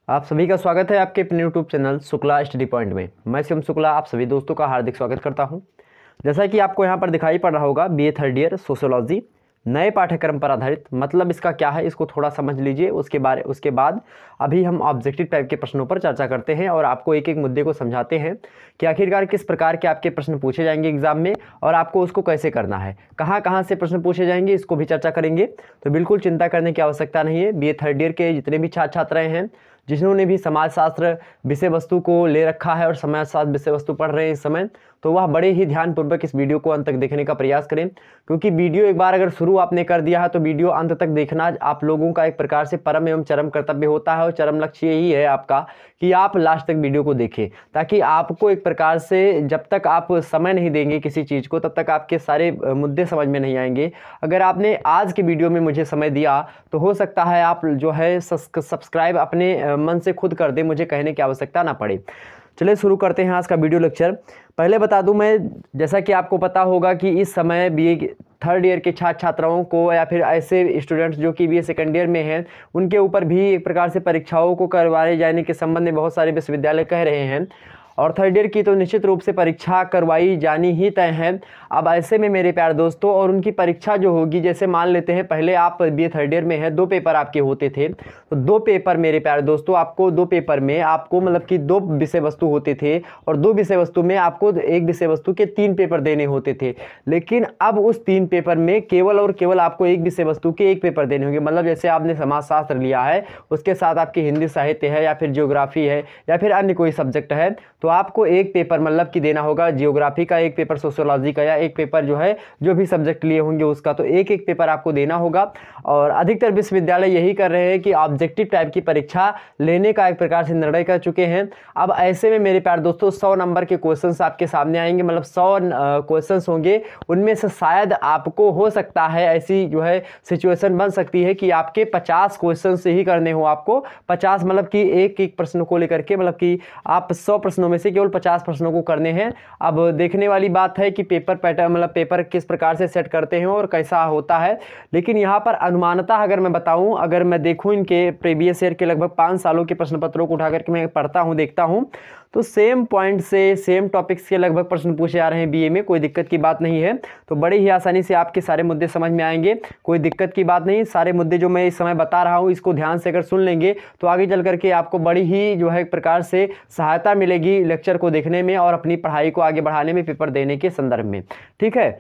आप सभी का स्वागत है आपके अपने YouTube channel Shukla study point में। मैं शिवम शुक्ला आप सभी दोस्तों का हार्दिक स्वागत करता हूं। जैसा कि आपको यहां पर दिखाई पड़ रहा होगा, बीए थर्ड ईयर सोशियोलॉजी नए पाठ्यक्रम पर आधारित। मतलब इसका क्या है, इसको थोड़ा समझ लीजिए। उसके बाद अभी हम ऑब्जेक्टिव टाइप के प्रश्नों पर चर्चा करते हैं और आपको एक एक मुद्दे को समझाते हैं कि आखिरकार किस प्रकार के आपके प्रश्न पूछे जाएंगे एग्जाम में और आपको उसको कैसे करना है, कहाँ कहाँ से प्रश्न पूछे जाएंगे, इसको भी चर्चा करेंगे। तो बिल्कुल चिंता करने की आवश्यकता नहीं है। बीए थर्ड ईयर के जितने भी छात्र छात्राएँ हैं, जिन्होंने भी समाजशास्त्र विषय वस्तु को ले रखा है और समाजशास्त्र विषय वस्तु पढ़ रहे हैं इस समय, तो वह बड़े ही ध्यानपूर्वक इस वीडियो को अंत तक देखने का प्रयास करें। क्योंकि वीडियो एक बार अगर शुरू आपने कर दिया है तो वीडियो अंत तक देखना आप लोगों का एक प्रकार से परम एवं चरम कर्तव्य होता है और चरम लक्ष्य यही है आपका कि आप लास्ट तक वीडियो को देखें, ताकि आपको एक प्रकार से जब तक आप समय नहीं देंगे किसी चीज़ को तब तक आपके सारे मुद्दे समझ में नहीं आएंगे। अगर आपने आज के वीडियो में मुझे समय दिया तो हो सकता है आप जो है सब्सक्राइब अपने मन से खुद कर दे, मुझे कहने की आवश्यकता ना पड़े। चलिए शुरू करते हैं आज का वीडियो लेक्चर। पहले बता दूं मैं, जैसा कि आपको पता होगा कि इस समय बीए थर्ड ईयर के छात्र छात्राओं को या फिर ऐसे स्टूडेंट्स जो कि बीए सेकंड ईयर में हैं, उनके ऊपर भी एक प्रकार से परीक्षाओं को करवाए जाने के संबंध में बहुत सारे विश्वविद्यालय कह रहे हैं और थर्ड ईयर की तो निश्चित रूप से परीक्षा करवाई जानी ही तय है। अब ऐसे में मेरे प्यारे दोस्तों, और उनकी परीक्षा जो होगी, जैसे मान लेते हैं पहले आप बीए थर्ड ईयर में है, 2 पेपर आपके होते थे, तो 2 पेपर मेरे प्यारे दोस्तों आपको 2 पेपर में आपको मतलब कि 2 विषय वस्तु होते थे और 2 विषय वस्तु में आपको एक विषय वस्तु के 3 पेपर देने होते थे। लेकिन अब उस 3 पेपर में केवल और केवल आपको एक विषय वस्तु के 1 पेपर देने होंगे। मतलब जैसे आपने समाजशास्त्र लिया है, उसके साथ आपकी हिंदी साहित्य है या फिर ज्योग्राफी है या फिर अन्य कोई सब्जेक्ट है, तो आपको एक पेपर मतलब कि देना होगा ज्योग्राफी का, एक पेपर सोशियोलॉजी का, या एक पेपर जो है जो भी सब्जेक्ट लिए होंगे उसका, तो एक एक पेपर आपको देना होगा। और अधिकतर विश्वविद्यालय यही कर रहे हैं कि ऑब्जेक्टिव टाइप की परीक्षा लेने का एक प्रकार से निर्णय कर चुके हैं। अब ऐसे में मेरे प्यारे दोस्तों 100 नंबर के क्वेश्चंस आपके सामने आएंगे, मतलब 100 क्वेश्चंस होंगे। उनमें से शायद आपको हो सकता है ऐसी जो है सिचुएशन बन सकती है कि आपके 50 क्वेश्चन से ही करने हो। आपको 50 मतलब कि एक एक प्रश्न को लेकर के, मतलब कि आप 100 प्रश्नों में से केवल 50 प्रश्नों को करने हैं। अब देखने वाली बात है कि पेपर पैटर्न मतलब पेपर किस प्रकार से सेट करते हैं और कैसा होता है। लेकिन यहाँ पर अनुमानतः अगर मैं बताऊं, अगर मैं देखूं इनके प्रीवियस ईयर के लगभग 5 सालों के प्रश्न पत्रों को उठाकर के मैं पढ़ता हूं, देखता हूं, तो सेम पॉइंट से सेम टॉपिक्स के लगभग प्रश्न पूछे जा रहे हैं बीए में। कोई दिक्कत की बात नहीं है, तो बड़े ही आसानी से आपके सारे मुद्दे समझ में आएंगे। कोई दिक्कत की बात नहीं, सारे मुद्दे जो मैं इस समय बता रहा हूँ इसको ध्यान से अगर सुन लेंगे तो आगे चल करके आपको बड़ी ही जो है एक प्रकार से सहायता मिलेगी लेक्चर को देखने में और अपनी पढ़ाई को आगे बढ़ाने में, पेपर देने के संदर्भ में। ठीक है,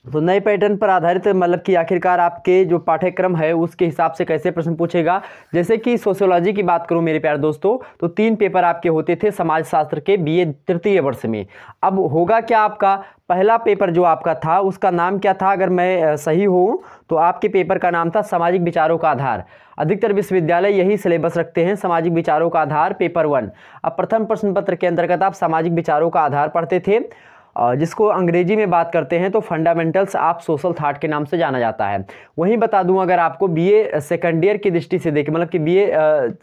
तो नए पैटर्न पर आधारित मतलब कि आखिरकार आपके जो पाठ्यक्रम है उसके हिसाब से कैसे प्रश्न पूछेगा। जैसे कि सोशियोलॉजी की बात करूं मेरे प्यारे दोस्तों, तो 3 पेपर आपके होते थे समाजशास्त्र के बीए तृतीय वर्ष में। अब होगा क्या, आपका पहला पेपर जो आपका था उसका नाम क्या था, अगर मैं सही हूँ तो आपके पेपर का नाम था सामाजिक विचारों का आधार। अधिकतर विश्वविद्यालय यही सिलेबस रखते हैं, सामाजिक विचारों का आधार पेपर 1। अब प्रथम प्रश्न पत्र के अंतर्गत आप सामाजिक विचारों का आधार पढ़ते थे, जिसको अंग्रेजी में बात करते हैं तो फंडामेंटल्स ऑफ सोशल थॉट के नाम से जाना जाता है। वहीं बता दूं, अगर आपको बीए सेकंड ईयर की दृष्टि से देखें, मतलब कि बीए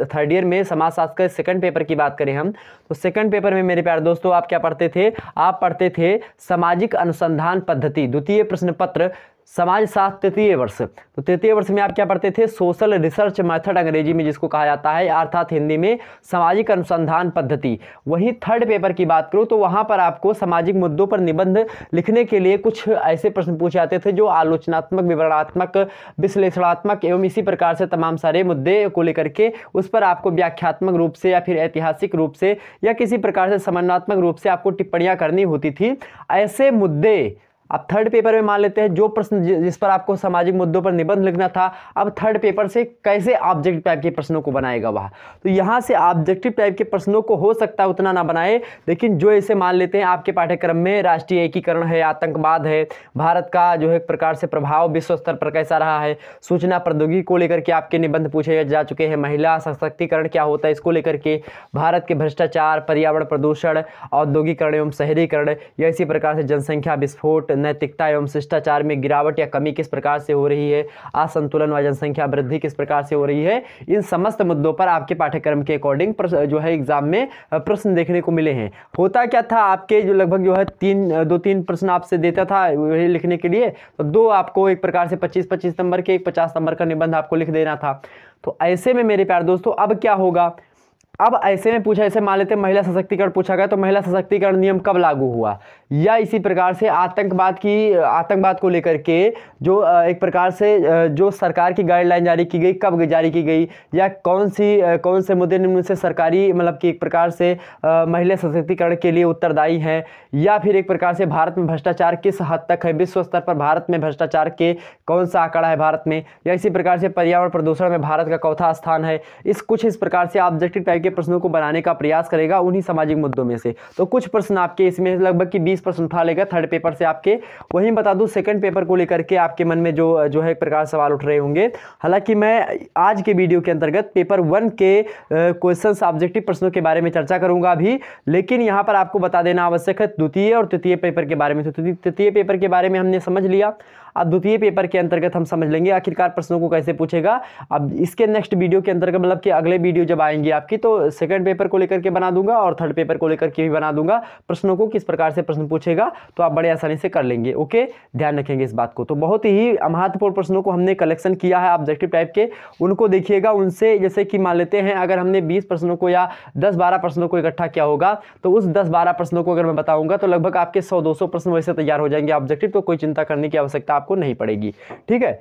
थर्ड ईयर में समाजशास्त्र के सेकंड पेपर की बात करें हम, तो सेकंड पेपर में मेरे प्यारे दोस्तों आप क्या पढ़ते थे, आप पढ़ते थे सामाजिक अनुसंधान पद्धति, द्वितीय प्रश्न पत्र समाजशास्त्र तृतीय वर्ष। तो तृतीय वर्ष में आप क्या पढ़ते थे, सोशल रिसर्च मेथड अंग्रेजी में जिसको कहा जाता है, अर्थात हिंदी में सामाजिक अनुसंधान पद्धति। वहीं थर्ड पेपर की बात करूं तो वहां पर आपको सामाजिक मुद्दों पर निबंध लिखने के लिए कुछ ऐसे प्रश्न पूछे जाते थे जो आलोचनात्मक, विवरणात्मक, विश्लेषणात्मक एवं इसी प्रकार से तमाम सारे मुद्दे को लेकर के उस पर आपको व्याख्यात्मक रूप से या फिर ऐतिहासिक रूप से या किसी प्रकार से समन्वयात्मक रूप से आपको टिप्पणियां करनी होती थी। ऐसे मुद्दे अब थर्ड पेपर में मान लेते हैं जो प्रश्न जिस पर आपको सामाजिक मुद्दों पर निबंध लिखना था, अब थर्ड पेपर से कैसे ऑब्जेक्टिव टाइप के प्रश्नों को बनाएगा वह, तो यहाँ से ऑब्जेक्टिव टाइप के प्रश्नों को हो सकता है उतना ना बनाए, लेकिन जो ऐसे मान लेते हैं आपके पाठ्यक्रम में राष्ट्रीय एकीकरण है, आतंकवाद है, भारत का जो है एक प्रकार से प्रभाव विश्व स्तर पर कैसा रहा है, सूचना प्रौद्योगिकी को लेकर के आपके निबंध पूछे जा चुके हैं, महिला सशक्तिकरण क्या होता है इसको लेकर के, भारत के भ्रष्टाचार, पर्यावरण प्रदूषण, औद्योगिकरण एवं शहरीकरण, या इसी प्रकार से जनसंख्या विस्फोट, नैतिकता एवं शिष्टाचार में गिरावट या कमी किस प्रकार से हो रही है, असंतुलन व जनसंख्या वृद्धि किस प्रकार से हो रही है। इन समस्त मुद्दों पर आपके पाठ्यक्रम के अकॉर्डिंग जो है एग्जाम में प्रश्न देखने को मिले हैं। होता क्या था, आपके जो लगभग जो है दो तीन प्रश्न आपसे देता था वही लिखने के लिए, तो दो आपको एक प्रकार से 25-25 नंबर के, एक 50 नंबर का निबंध आपको लिख देना था। तो ऐसे में मेरे प्यारे दोस्तों अब क्या होगा, अब ऐसे में पूछा, ऐसे मान लेते महिला सशक्तिकरण पूछा गया, तो महिला सशक्तिकरण नियम कब लागू हुआ, या इसी प्रकार से आतंकवाद को लेकर के जो एक प्रकार से जो सरकार की गाइडलाइन जारी की गई, कब जारी की गई, या कौन से मुद्दे निम्न से सरकारी मतलब कि एक प्रकार से महिला सशक्तिकरण के लिए उत्तरदायी हैं, या फिर एक प्रकार से भारत में भ्रष्टाचार किस हद तक है, विश्व स्तर पर भारत में भ्रष्टाचार के कौन सा आंकड़ा है भारत में, या इसी प्रकार से पर्यावरण प्रदूषण में भारत का चौथा स्थान है। इस प्रकार से ऑब्जेक्टिव टाइप के प्रश्नों को बनाने का प्रयास करेगा उन्हीं सामाजिक मुद्दों में से। तो कुछ प्रश्न आपके इसमें लगभग कि 20 प्रश्न उठा लेगा थर्ड पेपर से आपके। वहीं बता दूं सेकंड पेपर को लेकर के आपके मन में जो है एक प्रकार सवाल उठ रहे होंगे। हालांकि मैं आज के वीडियो के अंतर्गत पेपर 1 के क्वेश्चंस ऑब्जेक्टिव प्रश्नों के बारे में चर्चा करूंगा अभी, लेकिन यहां पर आपको बता देना आवश्यक है द्वितीय और तृतीय पेपर के बारे में। तो तृतीय पेपर के बारे में हमने समझ लिया, अब द्वितीय पेपर के अंतर्गत हम समझ लेंगे आखिरकार प्रश्नों को कैसे पूछेगा। अब इसके नेक्स्ट वीडियो के अंतर्गत मतलब कि अगले वीडियो जब आएंगे आपकी, तो सेकंड पेपर को लेकर के बना दूंगा और थर्ड पेपर को लेकर के भी बना दूंगा, प्रश्नों को किस प्रकार से प्रश्न पूछेगा, तो आप बड़े आसानी से कर लेंगे। ओके, ध्यान रखेंगे इस बात को। तो बहुत ही महत्वपूर्ण प्रश्नों को हमने कलेक्शन किया है ऑब्जेक्टिव टाइप के, उनको देखिएगा। उनसे जैसे कि मान लेते हैं अगर हमने 20 प्रश्नों को या 10-12 प्रश्नों को इकट्ठा किया होगा, तो उस 10-12 प्रश्नों को अगर मैं बताऊंगा तो लगभग आपके 100-200 प्रश्न वैसे तैयार हो जाएंगे ऑब्जेक्टिव, तो कोई चिंता करने की आवश्यकता आपको नहीं पड़ेगी। ठीक है,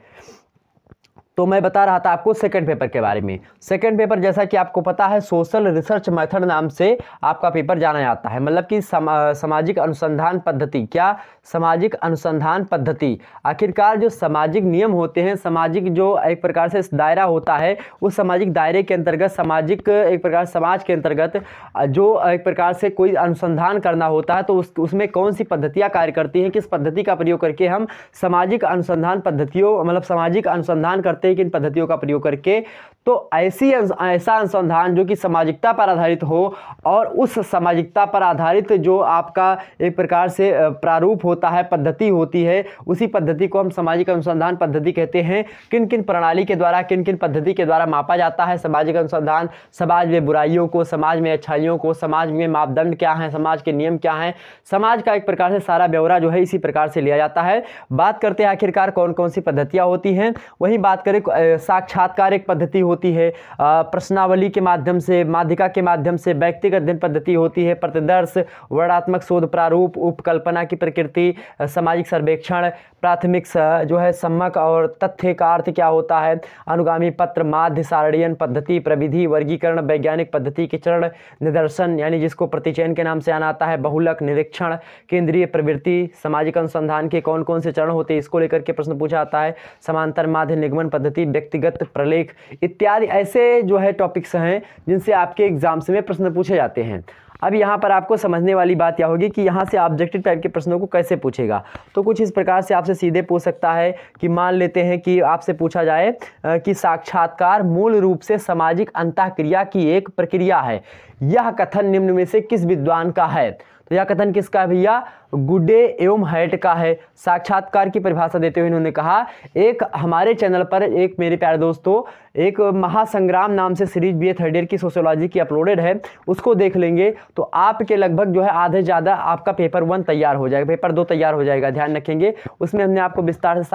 तो मैं बता रहा था आपको सेकंड पेपर के बारे में। सेकंड पेपर जैसा कि आपको पता है सोशल रिसर्च मेथड नाम से आपका पेपर जाना जाता है, मतलब कि सामाजिक अनुसंधान पद्धति। क्या? सामाजिक अनुसंधान पद्धति। आखिरकार जो सामाजिक नियम होते हैं, सामाजिक जो एक प्रकार से दायरा होता है, उस सामाजिक दायरे के अंतर्गत सामाजिक एक प्रकार समाज के अंतर्गत जो एक प्रकार से कोई अनुसंधान करना होता है, तो उसमें कौन सी पद्धतियाँ कार्य करती हैं, किस पद्धति का प्रयोग करके हम सामाजिक अनुसंधान पद्धतियों मतलब सामाजिक अनुसंधान करते हैं, किन पद्धतियों का प्रयोग करके। तो ऐसा अनुसंधान जो कि सामाजिकता पर आधारित हो, और उस सामाजिकता पर आधारित जो आपका एक प्रकार से प्रारूप होता है, पद्धति होती है, उसी पद्धति को हम सामाजिक अनुसंधान पद्धति कहते हैं। किन किन प्रणाली के द्वारा, किन किन पद्धति के द्वारा मापा जाता है सामाजिक अनुसंधान? समाज में बुराइयों को, समाज में अच्छाइयों को, समाज में मापदंड क्या है, समाज के नियम क्या हैं, समाज का एक प्रकार से सारा ब्यौरा जो है इसी प्रकार से लिया जाता है। बात करते हैं आखिरकार कौन कौन सी पद्धतियाँ होती हैं। वहीं बात करें साक्षात्कार एक पद्धति होती है, प्रश्नावली के माध्यम से, माध्यिका के माध्यम से, व्यक्तिगत अध्ययन पद्धति होती है, प्रतिदर्श, वर्णात्मक शोध प्रारूप, उपकल्पना की प्रकृति, सामाजिक सर्वेक्षण, प्राथमिक जो है सम्मक और तथ्य का अर्थ क्या होता है, अनुगामी पत्र, माध्य, सारणीयन पद्धति, प्रविधि, वर्गीकरण, वैज्ञानिक पद्धति के चरण, निदर्शन यानी जिसको प्रतिचयन के नाम से आना आता है, बहुलक, निरीक्षण, केंद्रीय प्रवृत्ति, सामाजिक अनुसंधान के कौन कौन से चरण होते हैं, इसको लेकर के प्रश्न पूछा आता है, समांतर माध्य, निगमन पद्धति, व्यक्तिगत प्रलेख इत्यादि ऐसे जो है टॉपिक्स हैं जिनसे आपके एग्जाम्स में प्रश्न पूछे जाते हैं। अब यहाँ पर आपको समझने वाली बात यह होगी कि यहाँ से ऑब्जेक्टिव टाइप के प्रश्नों को कैसे पूछेगा। तो कुछ इस प्रकार से आपसे सीधे पूछ सकता है कि मान लेते हैं कि आपसे पूछा जाए कि साक्षात्कार मूल रूप से सामाजिक अंतःक्रिया की एक प्रक्रिया है, यह कथन निम्न में से किस विद्वान का है? तो यह कथन किसका है भैया? गुडे एवं हैट का है। साक्षात्कार की परिभाषा देते हुए इन्होंने कहा, एक हमारे चैनल पर एक मेरे प्यारे दोस्तों एक महासंग्राम नाम से सीरीज बीए थर्ड ईयर की सोशियोलॉजी की अपलोडेड है, उसको देख लेंगे तो आपके लगभग जो है आधे ज़्यादा आपका पेपर 1 तैयार हो जाएगा, पेपर 2 तैयार हो जाएगा। ध्यान रखेंगे, उसमें हमने आपको विस्तार से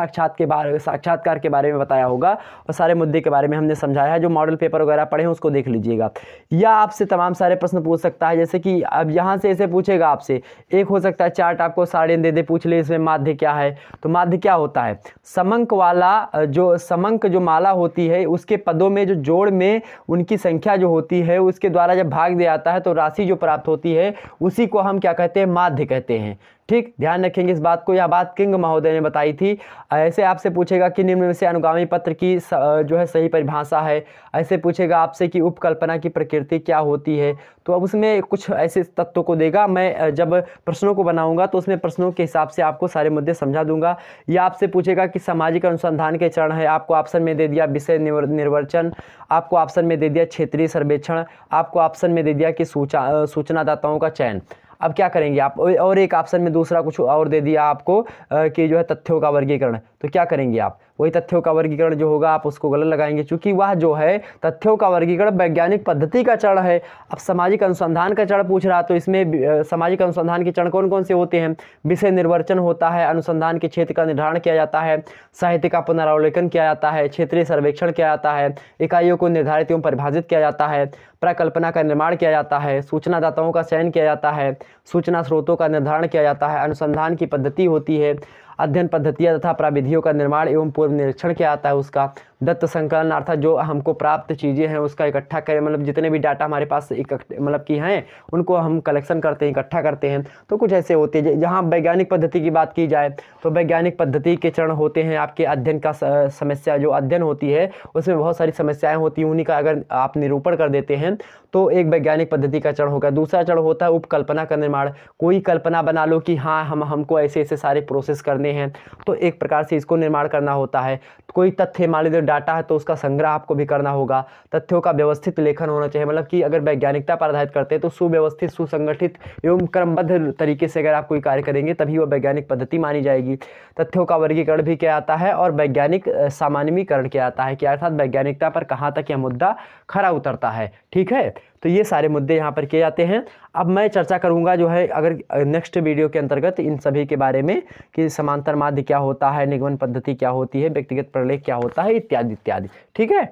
साक्षात्कार के बारे में बताया होगा और सारे मुद्दे के बारे में हमने समझाया है। जो मॉडल पेपर वगैरह पढ़े हैं उसको देख लीजिएगा। या आपसे तमाम सारे प्रश्न पूछ सकता है, जैसे कि अब यहाँ से ऐसे पूछेगा आपसे, एक हो सकता है चार्ट आपको साड़ियाँ दे दे, पूछ ले इसमें माध्य क्या है। तो माध्य क्या होता है? समंक वाला जो समंक जो माला होती है उसके पदों में जो जोड़ में उनकी संख्या जो होती है उसके द्वारा जब भाग दिया जाता है तो राशि जो प्राप्त होती है उसी को हम क्या कहते हैं? माध्य कहते हैं। ठीक, ध्यान रखेंगे इस बात को। यह बात किंग महोदय ने बताई थी। ऐसे आपसे पूछेगा कि निम्न में से अनुगामी पत्र की जो है सही परिभाषा है। ऐसे पूछेगा आपसे कि उपकल्पना की प्रकृति क्या होती है। तो अब उसमें कुछ ऐसे तत्वों को देगा, मैं जब प्रश्नों को बनाऊंगा तो उसमें प्रश्नों के हिसाब से आपको सारे मुद्दे समझा दूंगा। या आपसे पूछेगा कि सामाजिक अनुसंधान के चरण है, आपको ऑप्शन में दे दिया विषय निर्वचन, आपको ऑप्शन में दे दिया क्षेत्रीय सर्वेक्षण, आपको ऑप्शन में दे दिया कि सूचनादाताओं का चयन। अब क्या करेंगे आप, और एक ऑप्शन में दूसरा कुछ और दे दिया आपको कि जो है तथ्यों का वर्गीकरण, तो क्या करेंगे आप, वही तथ्यों का वर्गीकरण जो होगा आप उसको गलत लगाएंगे, क्योंकि वह जो है तथ्यों का वर्गीकरण वैज्ञानिक पद्धति का चरण है। अब सामाजिक अनुसंधान का चरण पूछ रहा, तो इसमें सामाजिक अनुसंधान के चरण कौन कौन से होते हैं, विषय निर्वचन होता है, अनुसंधान के क्षेत्र का निर्धारण किया जाता है, साहित्य का पुनरावलोकन किया जाता है, क्षेत्रीय सर्वेक्षण किया जाता है, इकाइयों को निर्धारित एवं परिभाषित किया जाता है, प्रकल्पना का निर्माण किया जाता है, सूचनादाताओं का चयन किया जाता है, सूचना स्रोतों का निर्धारण किया जाता है, अनुसंधान की पद्धति होती है, अध्ययन पद्धतियाँ तथा प्राविधियों का निर्माण एवं पूर्व निरीक्षण किया जाता है, उसका दत्त संकलन अर्थात जो हमको प्राप्त चीज़ें हैं उसका इकट्ठा करें, मतलब जितने भी डाटा हमारे पास मतलब कि हैं उनको हम कलेक्शन करते हैं, इकट्ठा करते हैं। तो कुछ ऐसे होते हैं। जहाँ वैज्ञानिक पद्धति की बात की जाए तो वैज्ञानिक पद्धति के चरण होते हैं आपके अध्ययन का समस्या, जो अध्ययन होती है उसमें बहुत सारी समस्याएं होती हैं, उन्हीं का अगर आप निरूपण कर देते हैं तो एक वैज्ञानिक पद्धति का चरण होगा। दूसरा चरण होता है उपकल्पना का निर्माण, कोई कल्पना बना लो कि हाँ हमको ऐसे ऐसे सारे प्रोसेस करने हैं, तो एक प्रकार से इसको निर्माण करना होता है। कोई तथ्य मान लीजिए डाटा है तो उसका संग्रह आपको भी करना होगा, तथ्यों का व्यवस्थित लेखन होना चाहिए, मतलब कि अगर वैज्ञानिकता पर आधारित करते हैं तो सुव्यवस्थित सुसंगठित एवं क्रमबद्ध तरीके से अगर आप कोई कार्य करेंगे तभी वो वैज्ञानिक पद्धति मानी जाएगी। तथ्यों का वर्गीकरण भी किया जाता है और वैज्ञानिक सामान्यीकरण किया जाता है कि अर्थात वैज्ञानिकता पर कहाँ तक यह मुद्दा खरा उतरता है। ठीक है, तो ये सारे मुद्दे यहाँ पर किए जाते हैं। अब मैं चर्चा करूँगा जो है अगर नेक्स्ट वीडियो के अंतर्गत इन सभी के बारे में कि समांतर माध्य क्या होता है, निगमन पद्धति क्या होती है, व्यक्तिगत प्रलेख क्या होता है, इत्यादि इत्यादि। ठीक है,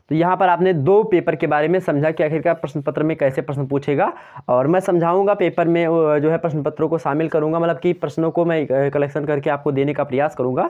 तो यहाँ पर आपने 2 पेपर के बारे में समझा कि आखिरकार प्रश्न पत्र में कैसे प्रश्न पूछेगा, और मैं समझाऊंगा पेपर में जो है प्रश्न पत्रों को शामिल करूँगा, मतलब कि प्रश्नों को मैं कलेक्शन करके आपको देने का प्रयास करूँगा।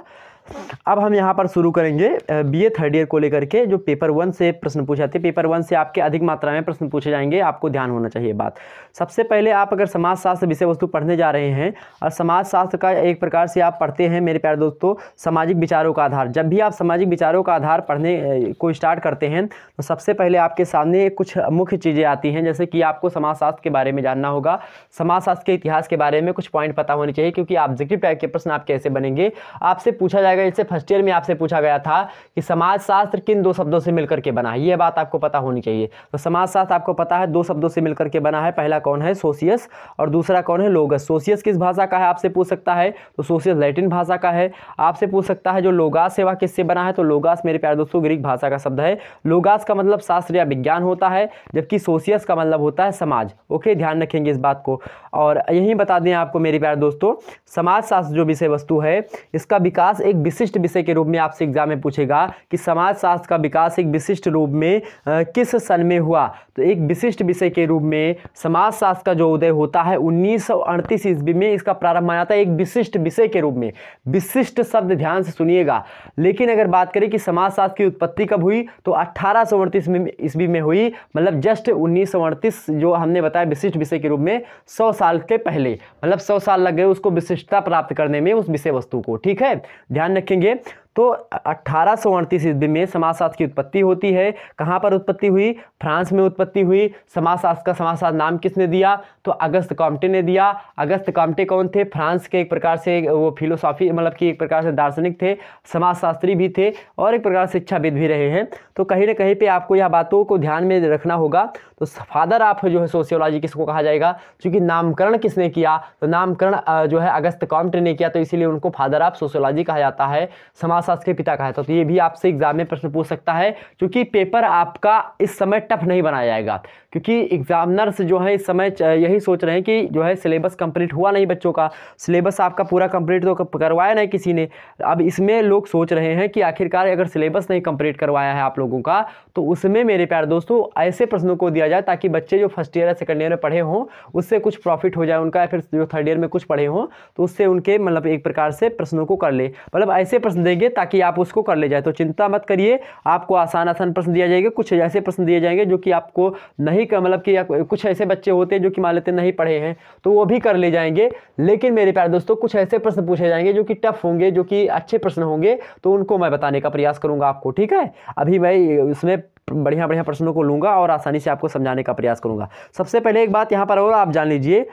अब हम यहाँ पर शुरू करेंगे बीए थर्ड ईयर को लेकर के, जो पेपर 1 से प्रश्न पूछे जाते हैं। पेपर 1 से आपके अधिक मात्रा में प्रश्न पूछे जाएंगे, आपको ध्यान होना चाहिए बात। सबसे पहले आप अगर समाजशास्त्र विषय वस्तु पढ़ने जा रहे हैं और समाजशास्त्र का एक प्रकार से आप पढ़ते हैं मेरे प्यारे दोस्तों सामाजिक विचारों का आधार, जब भी आप सामाजिक विचारों का आधार पढ़ने को स्टार्ट करते हैं तो सबसे पहले आपके सामने कुछ मुख्य चीज़ें आती हैं, जैसे कि आपको समाजशास्त्र के बारे में जानना होगा, समाजशास्त्र के इतिहास के बारे में कुछ पॉइंट पता होने चाहिए, क्योंकि ऑब्जेक्टिव टाइप के प्रश्न आप कैसे बनेंगे आपसे पूछा जाएगा। जैसे फर्स्ट ईयर में आपसे पूछा गया था कि समाजशास्त्र किन 2 शब्दों से मिलकर के बना है, यह बात आपको पता होनी चाहिए। तो समाजशास्त्र आपको पता है 2 शब्दों से मिलकर के बना है, पहला कौन है सोशियस और दूसरा कौन है लोगस। सोशियस किस भाषा का है आपसे पूछ सकता है, तो सोशियस लैटिन भाषा का है। आपसे पूछ सकता है जो लोगास है वह किससे बना है, तो लोगास मेरे प्यारे दोस्तों ग्रीक भाषा का शब्द है। लोगास का मतलब शास्त्र या विज्ञान होता है, जबकि सोशियस का मतलब होता है समाज। ओके, ध्यान रखेंगे इस बात को। और यही बता दें आपको मेरे प्यारे दोस्तों, समाजशास्त्र जो विषय वस्तु है इसका विकास एक विशिष्ट विषय के रूप में आपसे एग्जाम में पूछेगा कि समाजशास्त्र का विकास एक विशिष्ट रूप में किस सन में हुआ। तो एक विशिष्ट विषय के रूप में समाजशास्त्र का जो उदय होता है 1938 ईस्वी में इसका प्रारंभ माना जाता है, एक विशिष्ट विषय के रूप में। विशिष्ट शब्द ध्यान से सुनिएगा। लेकिन अगर बात करें कि समाजशास्त्र की उत्पत्ति कब हुई तो 1838 ईस्वी में हुई, मतलब जस्ट 1938 जो हमने बताया विशिष्ट विषय के रूप में 100 साल के पहले, मतलब 100 साल लग गए उसको विशिष्टता प्राप्त करने में उस विषय वस्तु को। ठीक है, ध्यान रखेंगे। तो 1838 ईस्वी में समाजशास्त्र की उत्पत्ति होती है। कहाँ पर उत्पत्ति हुई? फ्रांस में उत्पत्ति हुई। समाजशास्त्र का समाजशास्त्र नाम किसने दिया? तो अगस्त कॉम्टे ने दिया। अगस्त कॉम्टे कौन थे? फ्रांस के एक प्रकार से वो फिलोसॉफी मतलब कि एक प्रकार से दार्शनिक थे, समाजशास्त्री भी थे और एक प्रकार से शिक्षाविद भी रहे हैं। तो कहीं ना कहीं पे आपको यह बातों को ध्यान में रखना होगा। तो फादर ऑफ जो है सोशियोलॉजी किसको कहा जाएगा? क्योंकि नामकरण किसने किया? तो नामकरण जो है अगस्त कॉम्टे ने किया, तो इसीलिए उनको फादर ऑफ सोशियोलॉजी कहा जाता है, समाजशास्त्र के पिता कहा था। तो ये भी आपसे एग्जाम में प्रश्न पूछ सकता है, क्योंकि पेपर आपका इस समय टफ नहीं बनाया जाएगा, क्योंकि एग्जामिनर्स जो है इस समय यही सोच रहे हैं कि जो है सिलेबस कंप्लीट हुआ नहीं बच्चों का, सिलेबस आपका पूरा कंप्लीट तो करवाया नहीं किसी ने। अब इसमें लोग सोच रहे हैं कि आखिरकार अगर सिलेबस नहीं कंप्लीट करवाया है आप लोगों का तो उसमें मेरे प्यारे दोस्तों ऐसे प्रश्नों को दिया जाए ताकि बच्चे जो फर्स्ट ईयर या सेकंड ईयर में पढ़े हों उससे कुछ प्रॉफिट हो जाए उनका, या फिर जो थर्ड ईयर में कुछ पढ़े हों तो उससे उनके मतलब एक प्रकार से प्रश्नों को कर ले, मतलब ऐसे प्रश्न देंगे ताकि आप उसको कर ले जाए। तो चिंता मत करिए, आपको आसान आसान प्रश्न दिया जाएगा, कुछ ऐसे प्रश्न दिए जाएंगे जो कि आपको नहीं मतलब कि कुछ ऐसे बच्चे होते हैं जो कि मान लेते नहीं पढ़े हैं तो वो भी कर ले जाएंगे। लेकिन मेरे प्यारे दोस्तों कुछ ऐसे प्रश्न पूछे जाएंगे जो कि टफ होंगे, जो कि अच्छे प्रश्न होंगे, तो उनको मैं बताने का प्रयास करूंगा आपको। ठीक है, अभी मैं उसमें बढ़िया बढ़िया प्रश्नों को लूंगा और आसानी से आपको समझाने का प्रयास करूंगा। सबसे पहले एक बात यहाँ पर और आप जान लीजिए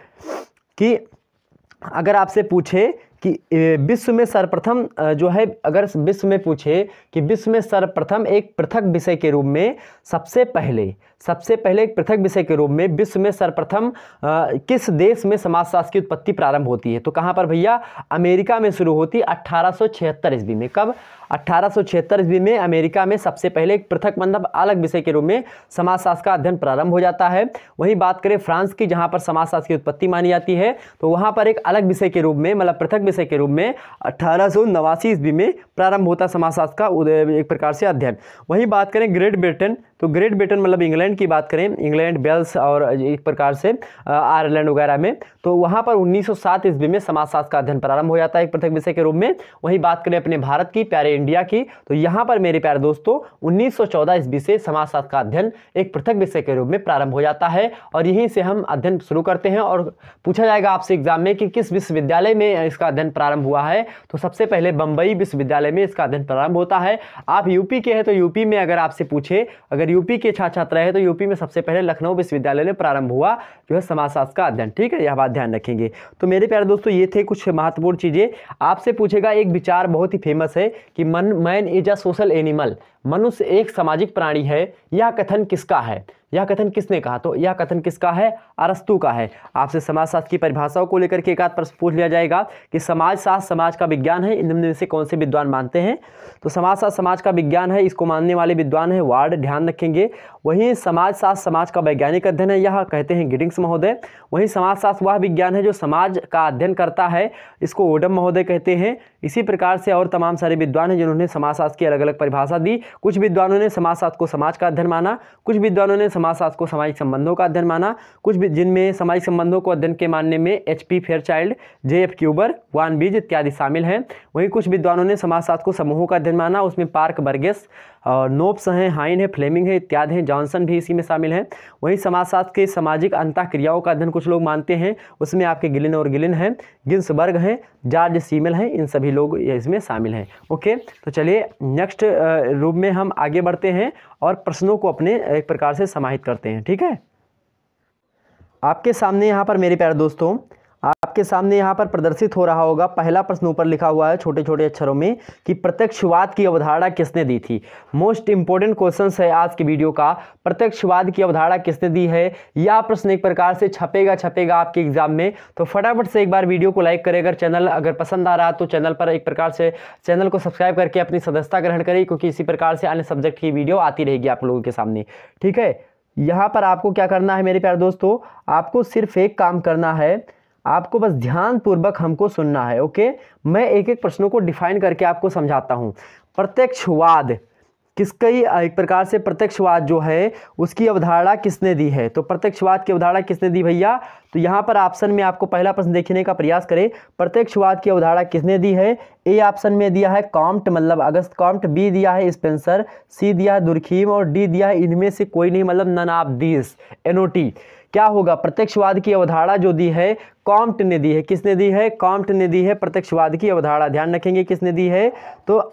कि अगर आपसे पूछे कि विश्व में सर्वप्रथम जो है, अगर विश्व में पूछे कि विश्व में सर्वप्रथम एक पृथक विषय के रूप में सबसे पहले एक पृथक विषय के रूप में विश्व में सर्वप्रथम किस देश में समाजशास्त्र की उत्पत्ति प्रारंभ होती है, तो कहाँ पर भैया, अमेरिका में शुरू होती 1876 ईस्वी में। कब? 1876 ईस्वी में अमेरिका में सबसे पहले एक पृथक मतलब अलग विषय के रूप में समाजशास्त्र का अध्ययन प्रारंभ हो जाता है। वहीं बात करें फ्रांस की, जहाँ पर समाजशास्त्र की उत्पत्ति मानी जाती है, तो वहाँ पर एक अलग विषय के रूप में मतलब पृथक विषय के रूप में 1889 ईस्वी में प्रारंभ होता समाजशास्त्र का एक प्रकार से अध्ययन। वहीं बात करें ग्रेट ब्रिटेन, तो ग्रेट ब्रिटेन मतलब इंग्लैंड की बात करें, इंग्लैंड, वेल्स और एक प्रकार से आयरलैंड वगैरह में, तो वहाँ पर 1907 ईस्वी में समाजशास्त्र का अध्ययन प्रारंभ हो जाता है एक पृथक विषय के रूप में। वहीं बात करें अपने भारत की, प्यारे इंडिया की, तो यहाँ पर मेरे प्यारे दोस्तों 1914 ईस्वी से समाजशास्त्र का अध्ययन एक पृथक विषय के रूप में प्रारंभ हो जाता है। और यहीं से हम अध्ययन शुरू करते हैं। और पूछा जाएगा आपसे एग्जाम में कि किस विश्वविद्यालय में इसका अध्ययन प्रारंभ हुआ है, तो सबसे पहले बंबई विश्वविद्यालय में इसका अध्ययन प्रारंभ होता है। आप यूपी के हैं तो यूपी में अगर आपसे पूछे, अगर यूपी के छात्र है तो यूपी में सबसे पहले लखनऊ विश्वविद्यालय में प्रारंभ हुआ जो है समाजशास्त्र का अध्ययन। ठीक है, यह बात ध्यान रखेंगे। तो मेरे प्यारे दोस्तों ये थे कुछ महत्वपूर्ण चीजें। आपसे पूछेगा एक विचार बहुत ही फेमस है कि man is a social animal, मनुष्य एक सामाजिक प्राणी है। यह कथन किसका है? यह कथन किसने कहा? तो यह कथन किसका है? अरस्तू का है। आपसे समाजशास्त्र की परिभाषाओं को लेकर के एक आध प्रश्न पूछ लिया जाएगा कि समाजशास्त्र समाज का विज्ञान है, इनमें में से कौन से विद्वान मानते हैं? तो समाजशास्त्र समाज का विज्ञान है, इसको मानने वाले विद्वान है वार्ड, ध्यान रखेंगे। वहीं समाजशास्त्र समाज का वैज्ञानिक अध्ययन है, यह कहते हैं गिडिंग्स महोदय। वहीं समाजशास्त्र वह विज्ञान है जो समाज का अध्ययन करता है, इसको ओडम महोदय कहते हैं। इसी प्रकार से और तमाम सारे विद्वान हैं जिन्होंने समाजशास्त्र की अलग अलग परिभाषा दी। कुछ विद्वानों ने समाजशास्त्र को समाज का अध्ययन माना, कुछ विद्वानों ने समाजशास्त्र को सामाजिक संबंधों का अध्ययन माना, कुछ जिनमें सामाजिक संबंधों को अध्ययन के मानने में HP फेयरचाइल्ड, JF क्यूबर, वान बीज इत्यादि शामिल हैं। वहीं कुछ विद्वानों ने समाजशास्त्र को समूहों का अध्ययन माना, उसमें पार्क बर्गेस और नोब्स हैं, हाइन है, फ्लेमिंग है इत्यादि हैं, जॉनसन भी इसी में शामिल हैं। वहीं समाजशास्त्र के सामाजिक अंतःक्रियाओं का अध्ययन कुछ लोग मानते हैं, उसमें आपके गिलिन और गिलिन हैं, गिन्सबर्ग हैं, जॉर्ज सीमेल हैं, इन सभी लोग इसमें शामिल हैं। ओके, तो चलिए नेक्स्ट रूप में हम आगे बढ़ते हैं और प्रश्नों को अपने एक प्रकार से समाहित करते हैं। ठीक है, आपके सामने यहाँ पर मेरे प्यारे दोस्तों, आपके सामने यहाँ पर प्रदर्शित हो रहा होगा पहला प्रश्न ऊपर लिखा हुआ है छोटे छोटे अक्षरों में कि प्रत्यक्षवाद की अवधारणा किसने दी थी। मोस्ट इंपोर्टेंट क्वेश्चन है आज की वीडियो का, प्रत्यक्षवाद की अवधारणा किसने दी है। यह प्रश्न एक प्रकार से छपेगा आपके एग्जाम में, तो फटाफट से एक बार वीडियो को लाइक करें। अगर चैनल अगर पसंद आ रहा तो चैनल पर एक प्रकार से चैनल को सब्सक्राइब करके अपनी सदस्यता ग्रहण करें, क्योंकि इसी प्रकार से अन्य सब्जेक्ट की वीडियो आती रहेगी आप लोगों के सामने। ठीक है, यहाँ पर आपको क्या करना है मेरे प्यारे दोस्तों, आपको सिर्फ एक काम करना है, आपको बस ध्यान पूर्वक हमको सुनना है। ओके, मैं एक एक प्रश्नों को डिफाइन करके आपको समझाता हूँ। प्रत्यक्षवाद किसका ही एक प्रकार से प्रत्यक्षवाद जो है उसकी अवधारणा किसने दी है, तो प्रत्यक्षवाद की अवधारणा किसने दी भैया, तो यहाँ पर ऑप्शन में आपको पहला प्रश्न देखने का प्रयास करें। प्रत्यक्षवाद की अवधारणा किसने दी है? ए ऑप्शन में दिया है कॉम्ट मतलब अगस्त कॉम्ट, बी दिया है स्पेंसर, सी दिया है दुर्खीम और डी दिया है इनमें से कोई नहीं मतलब नन ऑफ दिस, NOT। क्या होगा? प्रत्यक्षवाद की अवधारणा जो दी है कॉम्ट ने दी है। किसने दी है? कॉम्ट ने दी है प्रत्यक्षवाद की अवधारणा। ध्यान रखेंगे किसने दी है, तो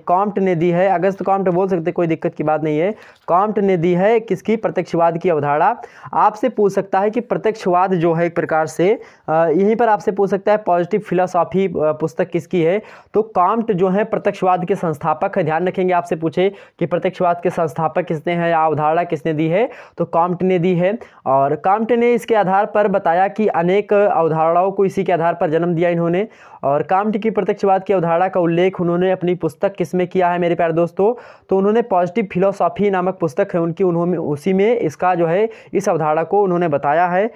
कॉम्ट ने दी है। अगस्त कॉम्ट बोल सकते, कोई दिक्कत की बात नहीं है। कॉम्ट ने दी है किसकी? प्रत्यक्षवाद की अवधारणा। आपसे पूछ सकता है कि प्रत्यक्षवाद जो है एक प्रकार से यहीं पर आपसे पूछ सकता है पॉजिटिव फिलॉसॉफी पुस्तक किसकी है, तो कॉम्ट जो है प्रत्यक्षवाद के संस्थापक है। ध्यान रखेंगे आपसे पूछे कि प्रत्यक्षवाद के संस्थापक किसने हैं या अवधारणा किसने दी है, तो कॉम्ट ने दी है। और कॉम्ट ने इसके आधार पर बताया कि अनेक अवधारणाओं को इसी के आधार पर जन्म दिया इन्होंने। और कॉम्ट की प्रत्यक्षवाद की अवधारणा का उल्लेख उन्होंने अपनी पुस्तक किसमें किया है मेरे प्यारे दोस्तों, तो उन्होंने पॉजिटिव फिलॉसॉफी नामक पुस्तक है उनकी, उन्होंने उसी में इसका जो है इस अवधारणा को उन्होंने बताया है।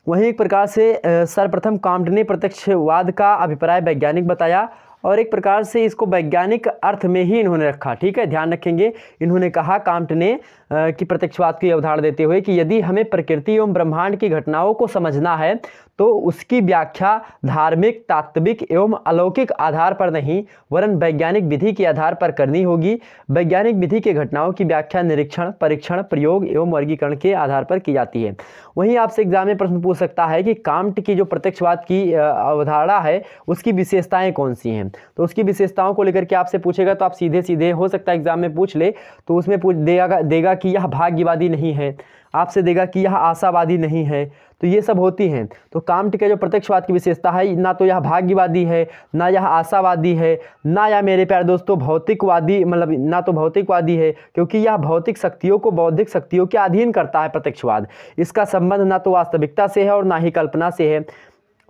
वहीं एक प्रकार से सर्वप्रथम कॉम्ट ने प्रत्यक्षवाद का अभिप्राय वैज्ञानिक बताया और एक प्रकार से इसको वैज्ञानिक अर्थ में ही इन्होंने रखा। ठीक है, ध्यान रखेंगे। इन्होंने कहा कॉम्ट ने कि प्रत्यक्षवाद की अवधारणा देते हुए कि यदि हमें प्रकृति एवं ब्रह्मांड की घटनाओं को समझना है तो उसकी व्याख्या धार्मिक, तात्विक एवं अलौकिक आधार पर नहीं वरन वैज्ञानिक विधि के आधार पर करनी होगी। वैज्ञानिक विधि के घटनाओं की व्याख्या निरीक्षण, परीक्षण, प्रयोग एवं वर्गीकरण के आधार पर की जाती है। वहीं आपसे एग्जाम में प्रश्न पूछ सकता है कि कॉम्ट की जो प्रत्यक्षवाद की अवधारणा है उसकी विशेषताएं कौन सी हैं, तो उसकी विशेषताओं को लेकर के आपसे पूछेगा तो आप सीधे सीधे हो सकता है एग्जाम में पूछ ले, तो उसमें देगा कि यह भाग्यवादी नहीं है, आपसे देगा कि यह आशावादी नहीं है, तो ये सब होती हैं। तो कांट के जो प्रत्यक्षवाद की विशेषता है, ना तो यह भाग्यवादी है, ना यह आशावादी है, ना यह मेरे प्यारे दोस्तों भौतिकवादी, मतलब ना तो भौतिकवादी है, क्योंकि यह भौतिक शक्तियों को बौद्धिक शक्तियों के अधीन करता है प्रत्यक्षवाद। इसका संबंध ना तो वास्तविकता से है और ना ही कल्पना से है,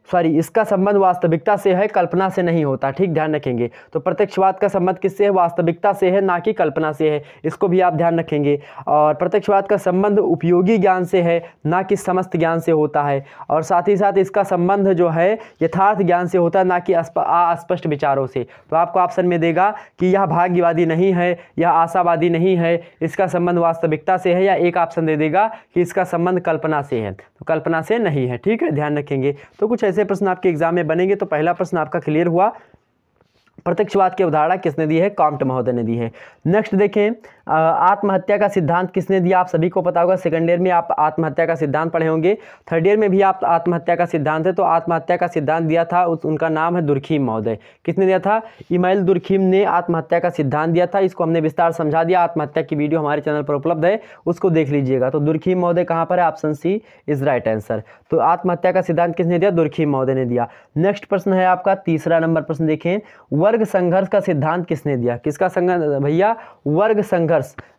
इसका संबंध वास्तविकता से है, कल्पना से नहीं होता। ठीक, ध्यान रखेंगे। तो प्रत्यक्षवाद का संबंध किससे है? वास्तविकता से है, ना कि कल्पना से है। इसको भी आप ध्यान रखेंगे। और प्रत्यक्षवाद का संबंध उपयोगी ज्ञान से है, ना कि समस्त ज्ञान से होता है। और साथ ही साथ इसका संबंध जो है यथार्थ ज्ञान से होता है, ना कि अस्पष्ट विचारों से। तो आपको ऑप्शन में देगा कि यह भाग्यवादी नहीं है, यह आशावादी नहीं है, इसका संबंध वास्तविकता से है, या एक ऑप्शन दे देगा कि इसका संबंध कल्पना से है। तो कल्पना से नहीं है। ठीक है, ध्यान रखेंगे। तो कुछ ऐसे प्रश्न आपके एग्जाम में बनेंगे। तो पहला प्रश्न आपका क्लियर हुआ, प्रत्यक्षवाद की अवधारणा किसने दी है? कांट महोदय ने दी है। नेक्स्ट देखें, आत्महत्या का सिद्धांत किसने दिया? आप सभी को पता होगा, सेकंड ईयर में आप आत्महत्या का सिद्धांत पढ़े होंगे, थर्ड ईयर में भी आप आत्महत्या का सिद्धांत है। तो आत्महत्या का सिद्धांत दिया था, उनका नाम है दुर्खीम महोदय। किसने दिया था? इमाइल दुर्खीम ने आत्महत्या का सिद्धांत दिया था। इसको हमने विस्तार समझा दिया, आत्महत्या की वीडियो हमारे चैनल पर उपलब्ध है, उसको देख लीजिएगा। तो दुर्खीम महोदय कहाँ पर है? Option C is right answer. तो आत्महत्या का सिद्धांत किसने दिया? दुर्खीम महोदय ने दिया। नेक्स्ट प्रश्न है आपका तीसरा नंबर प्रश्न, देखें, वर्ग संघर्ष का सिद्धांत किसने दिया? किसका संघर्ष भैया? वर्ग संघर्ष।